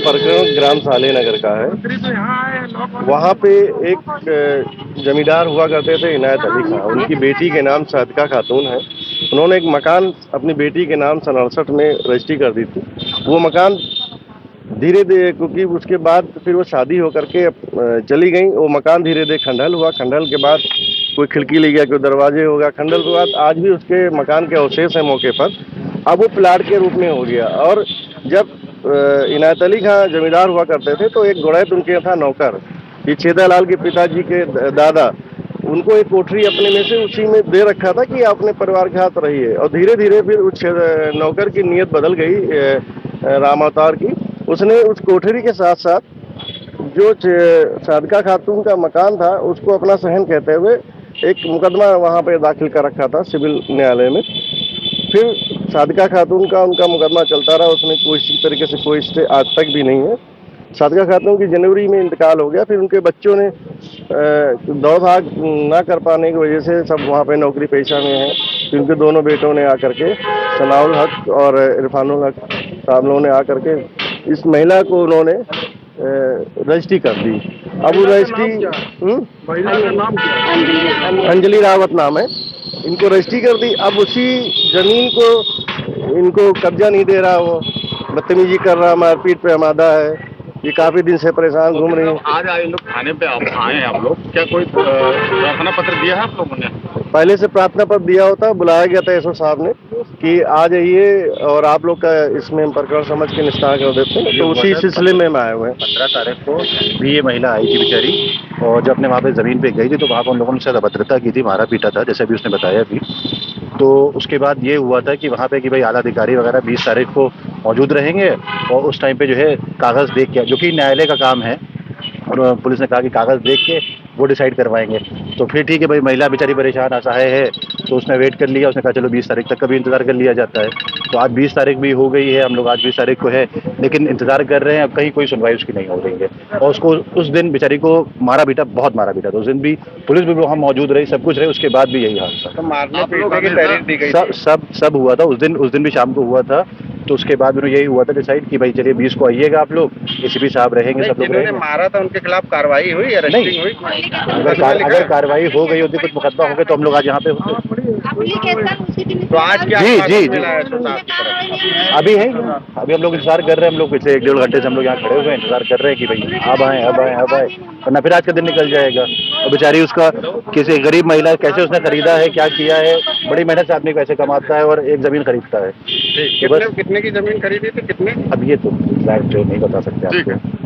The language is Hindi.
प्रकरण ग्राम साले नगर का है। वहाँ पे एक जमींदार हुआ करते थे इनायत अली खां, उनकी बेटी के नाम सादिका खातून है। उन्होंने एक मकान अपनी बेटी के नाम सन 68 में रजिस्ट्री कर दी थी। वो मकान धीरे धीरे, क्योंकि उसके बाद फिर वो शादी होकर के चली गई, वो मकान धीरे धीरे खंडहल हुआ। खंडहल के बाद कोई खिड़की ले गया, कोई दरवाजे हो गया। खंडहल के बाद आज भी उसके मकान के अवशेष है मौके पर। अब वो प्लाट के रूप में हो गया। और जब इनायत अली खां जमींदार हुआ करते थे तो एक गुड़ैत उनके था नौकर, ये छेदालाल के पिताजी के दादा, उनको एक कोठरी अपने में से उसी में दे रखा था कि आप अपने परिवार के साथ रहिए। और धीरे धीरे फिर उस नौकर की नीयत बदल गई राम अवतार की। उसने उस कोठरी के साथ साथ जो सादिका खातून का मकान था उसको अपना सहन कहते हुए एक मुकदमा वहाँ पे दाखिल कर रखा था सिविल न्यायालय में। फिर सादिका खातून का उनका मुकदमा चलता रहा, उसमें कोई इसी तरीके से कोई स्टे आज तक भी नहीं है। सादिका खातून की जनवरी में इंतकाल हो गया। फिर उनके बच्चों ने दौड़ भाग ना कर पाने की वजह से सब वहाँ पे नौकरी पेशा में हैं। फिर उनके दोनों बेटों ने आकर के, सनाउल हक और इरफानुल हक साहब लोगों ने आकर के इस महिला को उन्होंने रजिस्ट्री कर दी। अब वो रजिस्ट्री महिला का नाम क्या? अंजलि रावत नाम है। इनको रजिस्ट्री कर दी। अब उसी जमीन को इनको कब्जा नहीं दे रहा, वो बदतमीजी कर रहा, मारपीट पे आमादा है। ये काफी दिन से परेशान घूम रही है। आज आए लोग थाने पे आए हैं आप लोग, क्या कोई प्रार्थना पत्र दिया है आप लोगों ने? पहले से प्रार्थना पत्र दिया होता, बुलाया गया था एसओ साहब ने कि आ जाइए और आप लोग का इसमें प्रकरण समझ के निस्तार कर देते हैं, तो उसी सिलसिले में हम आए हुए हैं। 15 तारीख को भी ये महिला आई थी बेचारी, और जब अपने वहाँ पे ज़मीन पे गई थी तो वहाँ पर उन लोगों ने शायद अभद्रता की थी, मारा पीटा था, जैसे भी उसने बताया भी। तो उसके बाद ये हुआ था कि वहाँ पे कि भाई आला अधिकारी वगैरह 20 तारीख को मौजूद रहेंगे, और उस टाइम पे जो है कागज़ देख के, जो कि न्यायालय का काम है, और पुलिस ने कहा कि कागज़ देख के वो डिसाइड करवाएंगे। तो फिर ठीक है भाई, महिला बेचारी परेशान असहाय है, तो उसने वेट कर लिया। उसने कहा चलो 20 तारीख तक का भी इंतज़ार कर लिया जाता है। तो आज 20 तारीख भी हो गई है, हम लोग आज 20 तारीख को है, लेकिन इंतज़ार कर रहे हैं। अब कहीं कोई सुनवाई उसकी नहीं हो रही है। और उसको उस दिन बेचारी को मारा पीटा, बहुत मारा पीटा था उस दिन भी। पुलिस भी वहाँ मौजूद रही, सब कुछ रहे, उसके बाद भी यही हाल था। तो मारने पीटने की तहरीर दी गई? सब हुआ था उस दिन भी शाम को हुआ था। तो उसके बाद में यही हुआ था डिसाइड कि भाई चलिए 20 को आइएगा आप लोग, एसीपी साहब रहेंगे, सब लोग रहेंगे। मारा था उनके खिलाफ कार्रवाई हुई या नहीं, अगर कार्रवाई हो गई होती, कुछ मुकदमा हो गया तो हम लोग आज यहाँ पे होते। तो आज क्या? जी अभी है, अभी हम लोग इंतजार कर रहे हैं। हम लोग पिछले 1-1.5 घंटे से हम लोग यहाँ खड़े हुए हैं, इंतजार कर रहे हैं कि भाई अब आए, वरना फिर आज का दिन निकल जाएगा। और बेचारी उसका, किसी गरीब महिला, कैसे उसने खरीदा है, क्या किया है, बड़ी मेहनत से आदमी पैसे कमाता है और एक जमीन खरीदता है। कितने की जमीन खरीदी थी, कितने? अब ये तो एग्जैक्ट नहीं बता सकते आपको।